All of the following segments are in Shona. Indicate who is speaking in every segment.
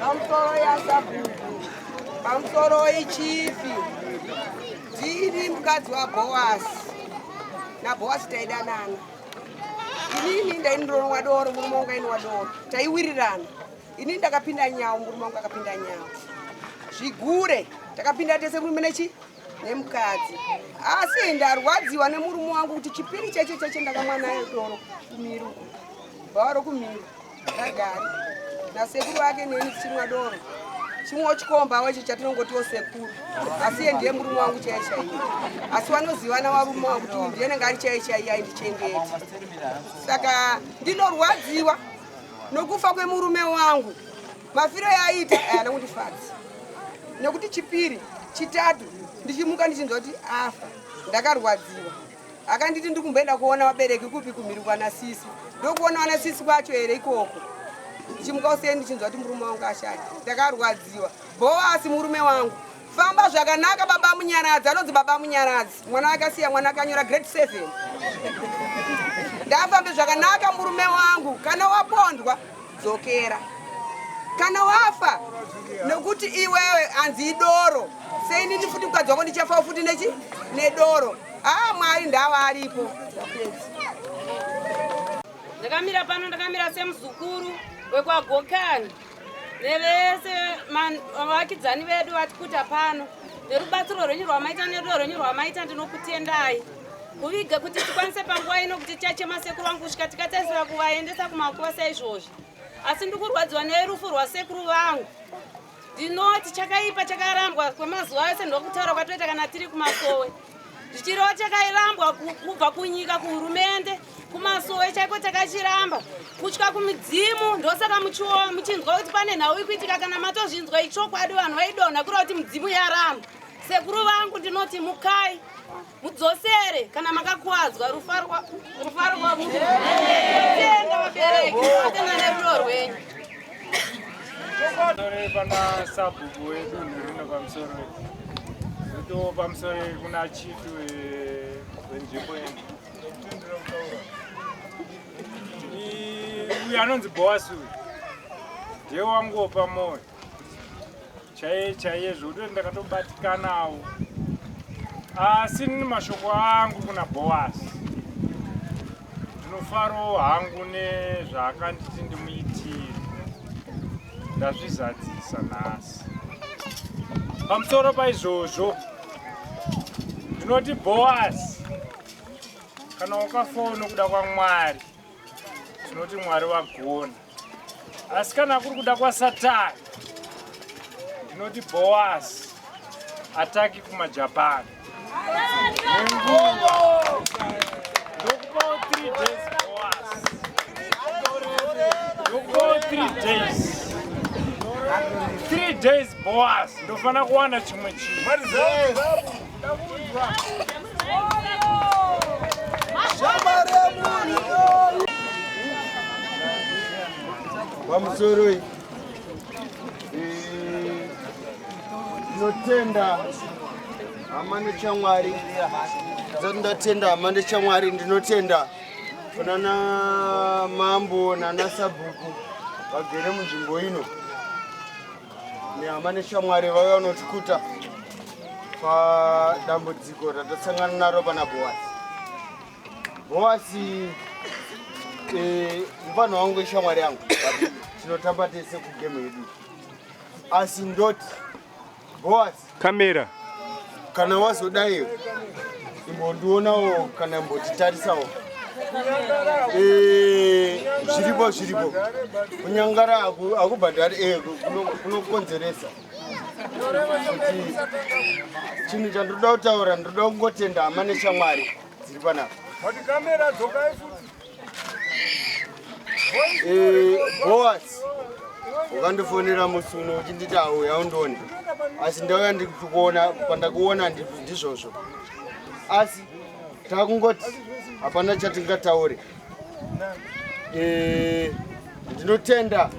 Speaker 1: Pamsoro ya Sabuku, Pamsoro ichifi, Jiri mkazi wa Boaz, na Boaz taidanana. Inini ndaindoronwa doro murume wangu ainwa doro. Taiwirirana. Inini ndakapinda nyawo murume wangu akapinda nyawo. Zvigure takapinda tese murume nemukadzi. Asi ndarwadziwa nemurume wangu kuti chipiri cheche ndakamwa naye doro kumiru. Baro kumiru. Ndagari. Nasekuru wake neni tichimwa doro. Chimwe chikomba wacho chatinongotiwo sekuru. Asi ndiye murume wangu chaiye. Asi vanozivana varume wangu kuti ndiye ngari chaiye aindichengete. Saka ndinorwadziwa nokufa kwemurume wangu. Mafiro yaita ayana kundifadza. Nekuti chipiri, chitatu ndichimuka ndichinzwa kuti afa. Ndakarwadziwa. Akanditi ndikumboenda kuona vabereki kupi kumiru kwana sisi. Ndokuona wana sisi kwacho ere ikoko. Ndichimuka useni ndichinzwa kuti murume wangu ashata. Ndakarwadziwa. Boasi murume wangu. Famba zvakanaka baba munyaradzi, anonzi baba munyaradzi. Mwana akasiya mwana akanyora grade 7. Ndafambe zvakanaka murume wangu. Kana wapondwa dzokera. Kana wafa nekuti iwewe anzi idoro. Seini ndifuti kwadzako ndichafa futi nedoro. Mwari ndava aripo.
Speaker 2: Ndakamira pano ndakamira semuzukuru wekwagokani. Nevese vakidzani vedu vatikuta pano. Nerubatsiro rwenyu rwamaita nerudo rwenyu rwamaita ndinokutendai. Kuviga kuti tikwanise panguva ino kuti tichachema sekuru vangu kusvika tikatarisira kuvaendesa kumakuva saizvozvi. Asi ndikurwadziwa nerufu rwasekuru vangu. Ndinoti chakaipa chakarambwa kwemazuva ese ndokutaura kwatoita kana tiri kumasowe. Zvichiriwo chakairambwa kubva kunyika kuhurumende kumasowe chaiko takachiramba kutya kumidzimu. Ndosaka muchinzwa kuti pane nhau ikuitika kana matozvinzwa ichokwadi vanhu vaidonha kureva kuti midzimu yaramba. Sekuru vangu ndinoti mukai mudzosere kana makakuwadzwa rufaro rwamunhu. Tenda vabereki atenda nerudo rwenyu.
Speaker 3: Pana sabhuku wedu nhuno pamusoro ndo pamusoro kuna chitu wenzvimbo uyu anonzi Boasi ndiye wangopa moyo chaiye zvokuti ndakatobatikanawo. Asi nini mashoko angu kuna Boasi ndinofarawo hangu nezvaakanditi ndimuitire. Ndazvizadzisa nhasi. Pamusoro paizvozvo ndinoti Boasi kana ukafawo nokuda kwaMwari tinoti Mwari wagona. Asi kana kuri kuda kwaSatani ndinoti Boasi ataki kumaJapani. Ndokupawo 3 days Boasi. Ndokupawo 3 days. 3 days Boasi ndofana kuwana chimwe chinhu.
Speaker 4: Pamusoro ndinotenda hama nechamwari. Ndatenda hama nechamwari. Ndinotenda kunana mambo nana sabhuku vagere munzvimbo ino. Nehama nechamwari vauya kunotikuta padambudziko ratasangana naro pana Boasi. Boasi muvanhu wangu ishamwari yangu. Tinotamba tese kugemu yedu. Asi ndoti Boasi
Speaker 3: Kamera
Speaker 4: kana wazodai imbondionawo kana imbotitarisawo. Zviripo kunyangara akubhadhari kunokonzeresa kuti chinhu chandoda kutaura ndoda kungotenda hama nechamwari dziri panapa. Boasi ukandifonera musi uno uchinditi auya undoni. Asi ndauya ndikuona pandakuona ndizvozvo. Asi takungoti hapana chatingataure. Ndinotenda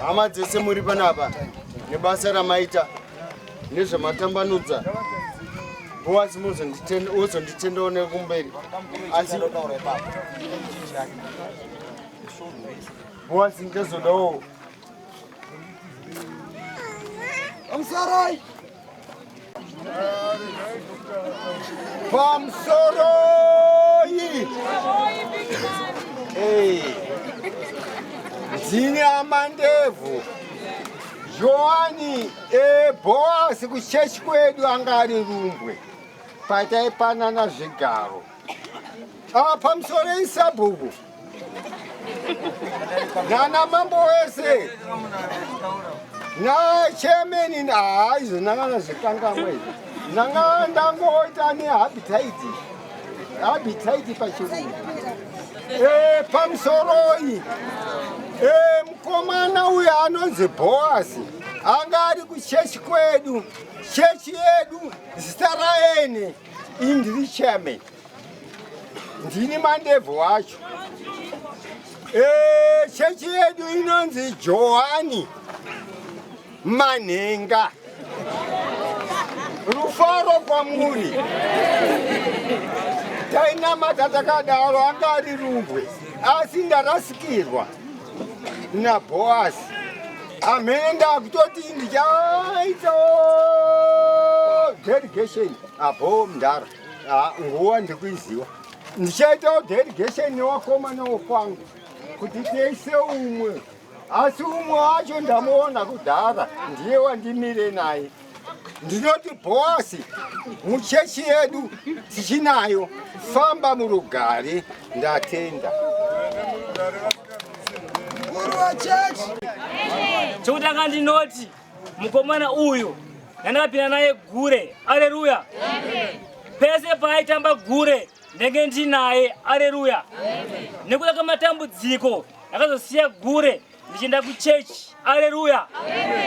Speaker 4: hama dzese muri panapa nebasa ramaita nezvamatambanudza. Boasi muzonditendawo nekumberi. Asi Boasi ndezodawo pamusoro
Speaker 5: zina mandevu Joani Boasi kuchechi kwedu angari rumbwe pataipanana zvigaro apa musoro isabhuku nana mambo wese na chemeni na izo nangana zvikangamwe nanga ndangoita nehabitaiti pachirungu pamusoroi mukomana uyu anonzi Boasi anga ari kuchechi kwedu chechi yedu zita raene indiri chairman ndini mandevhu wacho chechi yedu inonzi Johani Manhenga rufaro kwamuri tainamata takadaro anga ari rumbwe asi ndarasikirwa naBoasi amene ndakutoti ndichaita delegation apo mndara nguwa ndikuiziwa ndichaita delegation newakomana wokwangu kuti tiise umwe asi umwe wacho ndamuona kudhara ndiye wandimire naye ndinoti Boasi muchechi yedu tichinayo famba murugare ndatenda
Speaker 6: chokutanga ndinoti mukomana uyu ndandakapinda naye gure aleluya pese paaitamba gure ndenge ndinaye aleluya nekuda kwamatambudziko akazosiya gure ndichienda kuchechi aleluya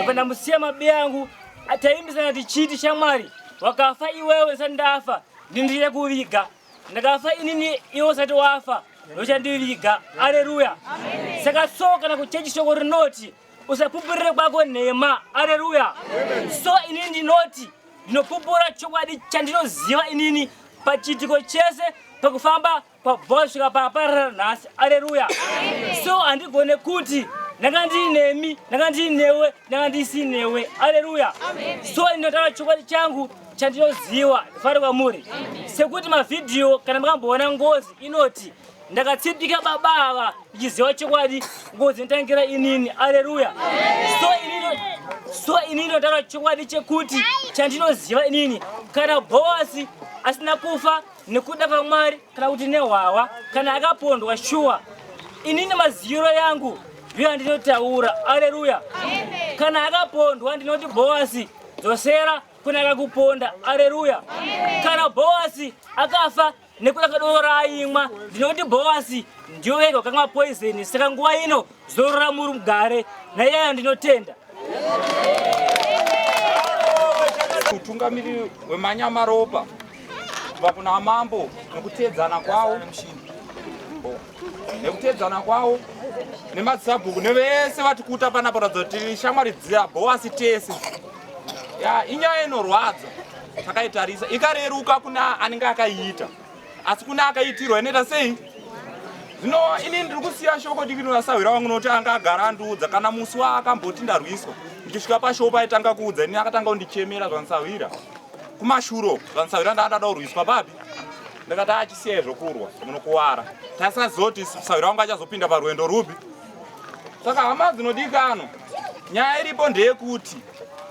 Speaker 6: apa ndamusiya mabe angu ataimbisana tichiti shamwari wakafa iwewe ndisati ndafa ndindichita kuviga ndakafa inini iwe usati wafa ndochandiviga aleluya saka tsoka na kuchechi shoko rinoti usapupurire kwako nhema aleluya so inini ndinoti ndinopupura chokwadi chandinoziva inini pachitiko chese pakufamba paBoasi kusvika paparara nhasi aleluya so handigone kuti ndanga ndiinemi ndanga ndiinewe ndanga ndisinewe aleluya so ndinotaura chokwadi changu chandinoziva fare kwamuri sekuti mavhidhiyo kana makamboona ngozi inoti ndakatsipika baba ava ndichiziva chokwadi ngozi inotangira inini aleluya so inini ndinotaura chokwadi chekuti chandinoziva inini kana Boasi asina kufa nekuda kwaMwari kana kuti nehwawa kana akapondwa shuwa inini maziviro yangu ndiyo andinotaura aleluya kana akapondwa ndinoti Boasi dzosera kuna akakuponda aleluya kana Boasi akafa nekuda kadoro raimwa ndinoti Boasi ndiyo wega wakamwa poison saka nguva ino zorora muri mugare naiyayo ndinotenda
Speaker 7: utungamiri wemanyamaropa kubva kuna mambo nekutedzana kwawo nemadzabhuku nevese vatikuta panapa ratidza kuti shamwari dzaBoasi tese inyaya inorwadza takaitarisa ikareruka kuna anenge akaiita asi kuna akaitirwa inoita sei zvino ini ndiri kusiya shoko dikinonasahwira wangu noti anga agara andiudza kana musi waakamboti ndarwiswa ndichisvika pashopa aitanga kuudza ini akatanga kundichemera zvanisahwira kumashuro zvanisahwira ndadada kurwiswa babi ndakati achisiyai zvokurwa munokuwara tasaziva kuti sahwira wangu achazopinda parwendo rupi saka hama dzinodikano nyaya iripo ndeyekuti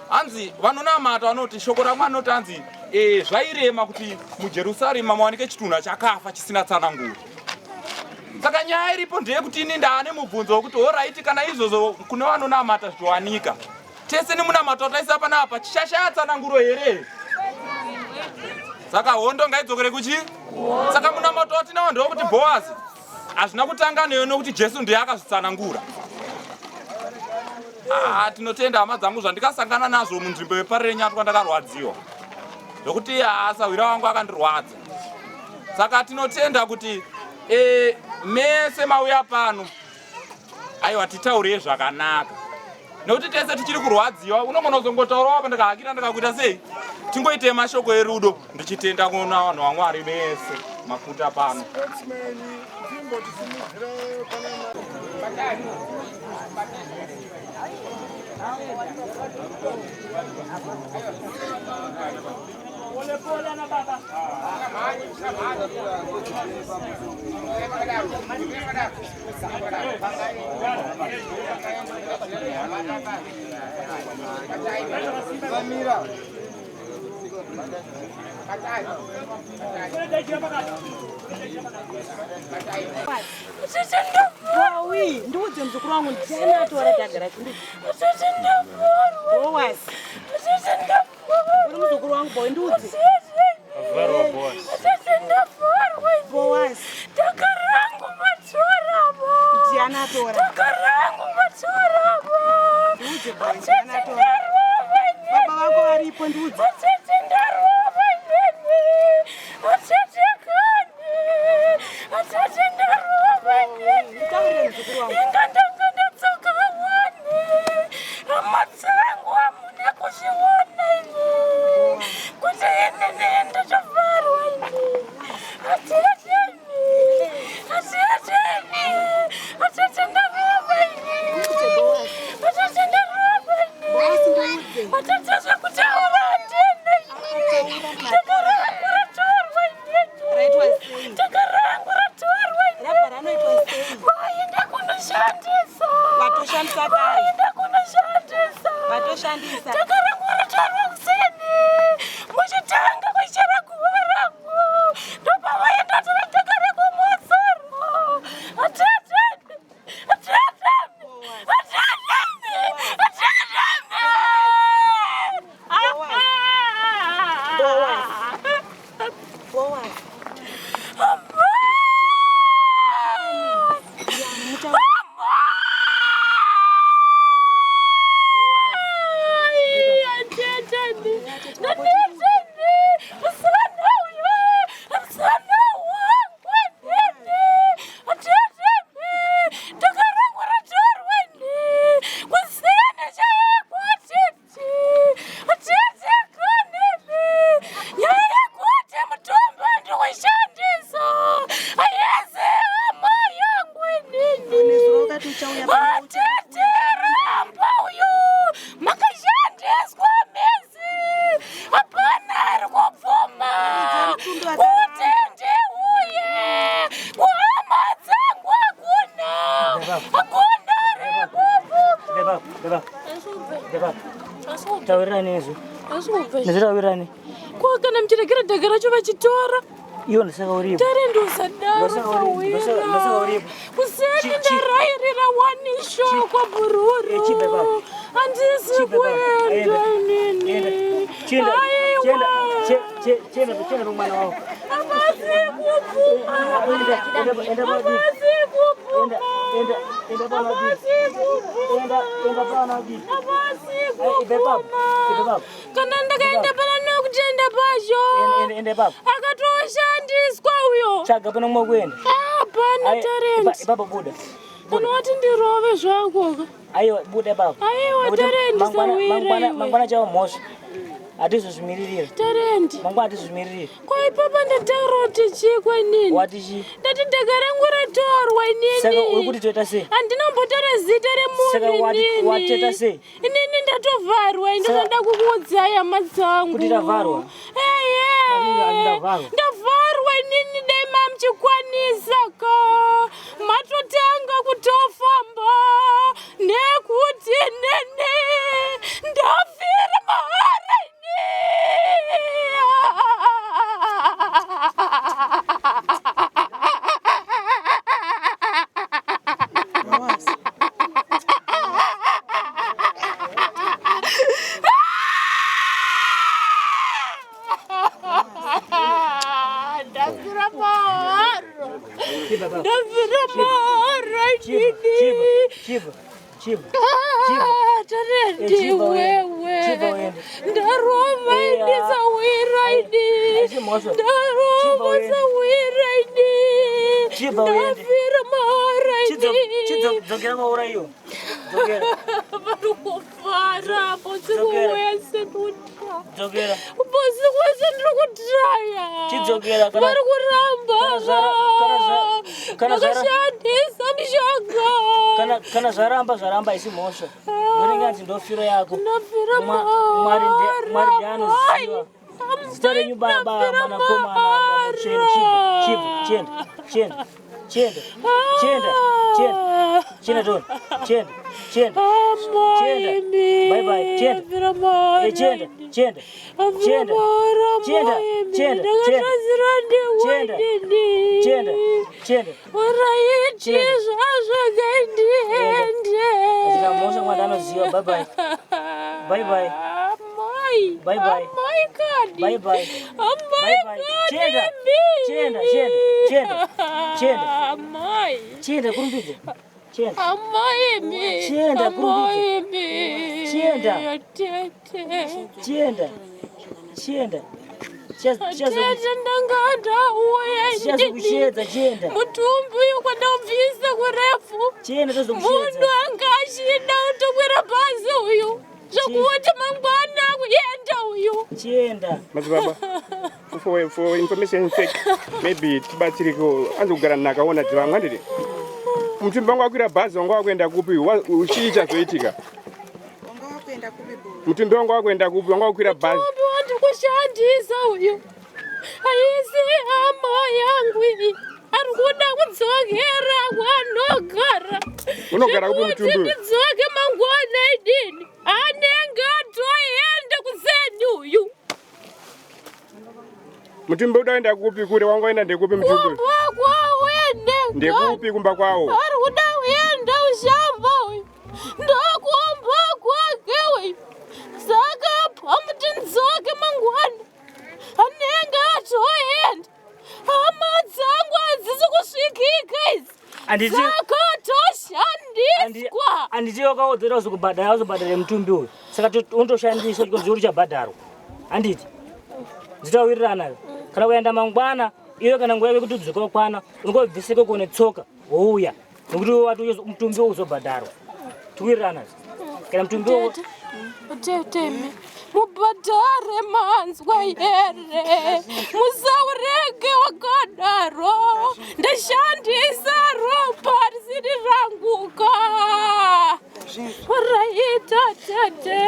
Speaker 7: hanzi vanonamata vanoti shoko ramwe anoti hanzi zvairema kuti mujerusarema mawanike chitunha chakafa chisina tsananguro saka nyaya iripo ndeyekuti ini ndaane mubvunzo wekuti oraiti kana izvozvo kune vanonamata zvichiwanika tese nemunamata wataisa panapa chichashaya tsananguro here saka hondo ngaidzokere kuchi saka munamata watinawo ndewekuti Boasi hazvina kutanga neyo nokuti Jesu ndiye akazvitsanangura tinotenda hama dzangu zvandikasangana nazvo munzvimbo yeparire nyatu kwandakarwadziwa zvokuti sahwira wangu akandirwadza saka tinotenda kuti mese mauya pano aiwa titaurei zvakanaka nekuti tese tichiri kurwadziwa unogona kuzongotaurawo pandakahakira ndakakuita sei tingoite mashoko erudo ndichitenda kuona vanhu vaMwari vese mafuta pano
Speaker 6: Pole pole na baba.
Speaker 1: Wawi, ndiudze mzukuru wangu ndiani atora dagara kuri. Boaz. Uri mzukuru wangu boy ndiudze. Boaz.
Speaker 8: Takarangu matorabo.
Speaker 1: Ndiani atora.
Speaker 8: Takarangu matorabo.
Speaker 1: Ndiudze boy ndiani atora. Baba wako aripo ndiudze.
Speaker 8: Nezviravirani kwa kana mchirekera dhagara cho vachitora
Speaker 6: iwo ndasaka uripo
Speaker 8: tare ndosadaro kuseni ndarairira wanisho kwa bururu handisi kuenda inini
Speaker 6: chenda rumwana wako
Speaker 8: kana ndakaenda pana nokutenda pasho akatoshandiswa uyo
Speaker 6: chaga pana mwakuenda
Speaker 8: hapana talent
Speaker 6: baba buda
Speaker 8: unoti ndirove zvakoka
Speaker 6: aiwa buda baba
Speaker 8: aiwa talent
Speaker 6: mangwana chavo mhosva hatizozvimiririra
Speaker 8: talent
Speaker 6: mangwana hatizozvimiririra
Speaker 8: kwa ipapa ndataroti chikwe nini
Speaker 6: wati chi
Speaker 8: ndati dhaka rangu ratorwa
Speaker 6: saka uri
Speaker 8: inini
Speaker 6: kuti toita sei
Speaker 8: handinambotora zita remunhu
Speaker 6: wateta sei
Speaker 8: inini ndatovharwa ndinoda kukuudzai hama dzangu
Speaker 6: kuti tavharwa
Speaker 8: ndavharwa inini dai mamuchikwanisa ka matotanga kutofamba nekuti nene ndafira mahara Tarenti wewe ndarova indisa wiraidi ndarova sawiraidi ndafira maharaidi
Speaker 6: dzokera maura iyo
Speaker 8: vari kufara bosi wese
Speaker 6: dzokera
Speaker 8: bosi wese ndiri kutraya
Speaker 6: chidzokera
Speaker 8: vari kuramba vakashandisa mishonga
Speaker 6: kana zvaramba isi mhosva ndoringanzi ndofiro yako
Speaker 8: ndafira
Speaker 6: mwari ndianoziva zita renyu baba mwanakomana mutsvene chibva chenda Chenda. Chenda Tony. Chenda. Bye bye. Chenda. Mosa mwadano zio. Bye bye. Chenda kurumbidze. Chenda. Chazokushedza chenda.
Speaker 8: Mutumbi uyu kwandabvisa kurefu.
Speaker 6: Chenda tozokushedza.
Speaker 8: Munhu anga achida kutokwira bhazi uyu. Zvokuti mangwana kuenda uyu.
Speaker 6: Chenda.
Speaker 5: Madzibaba, for information sake, maybe tibatsiriko anzogara nakaona dzivamwe ndiri. Mutumbi wangu wakwira bhazi wanga wakuenda kupi? Uchii chazoitika? Mutumbi wangu wakuenda kupi? Wanga wakwira bhazi.
Speaker 8: Mutumbi wandikushandisa uyu. Haisi hama yangu iyi. Arikuda kudzokera kwanogara.
Speaker 5: Unogara kupi mutumbi?
Speaker 8: Ndidzoke mangwana idini. Anenge atoenda kuseni uyu.
Speaker 5: Mutumbi udaenda kupi kure? Wanga waenda ndekupi mutumbi?
Speaker 8: Kumba kwawo ende.
Speaker 5: Ndekupi kumba kwawo?
Speaker 8: Arikuda kuenda ushamba uyu. Ndokumba kwake uyu. Saka pamuti ndidzoke mangwana. Anenge atoenda. Hama dzangu hadzisi kusvikika idzi. Saka toshandiswa.
Speaker 6: Anditi wakaodzera uzobhadhara mutumbi uyu. Saka undoshandiswa chikonzero chabhadharwa. Anditi dzitawirirana kana kuenda mangwana iyo kana nguva yekuti udzoka kwana ungobvisike kuone tsoka wouya nokuti wati mutumbi uzobhadharwa. Tiwirirana kana mutumbi
Speaker 8: Teme mubhadhare manzwa here musaurege wakadaro ndashandisa ropa risiri ranguka raita tete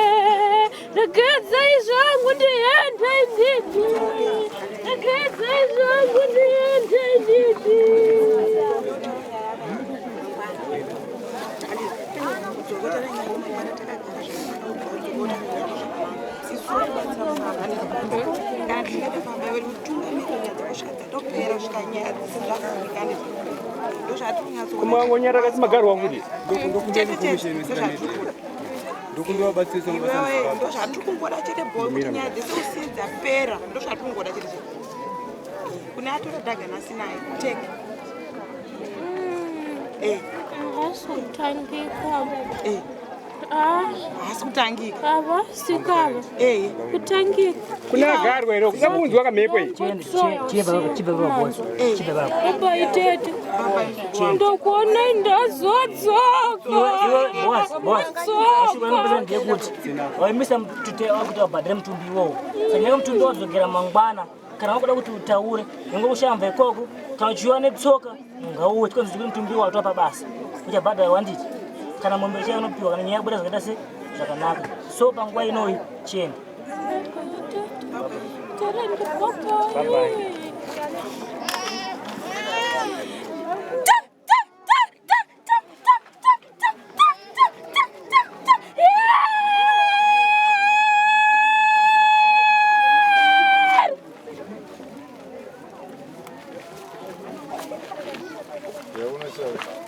Speaker 8: regedzai zvangu ndiende inini regedzai zvangu ndiende inini.
Speaker 5: Kumangonyara kasi magaro wangu
Speaker 8: Kutangika. Ava sikava. Kutangika.
Speaker 5: kuna garo ero kusamunzwa kamepo iyi.
Speaker 8: Baba itete. Ndokuona ndazodzoka.
Speaker 6: waimisa mtute wakuti wabhadhare mutumbi iwowo saka mutumbi wadzokera mangwana kana wakuda kuti utaure inge ushamva ikoko kana uchiwa netsoka ngauwe tikonzi kuti mutumbi watwa pabasa uchabhadhara wanditi kana mombe chaiyo unopiwa kana nyaya yabuda zvakaita se zvakanaka so panguva inoyi chenda. Bye bye.
Speaker 4: Yeah,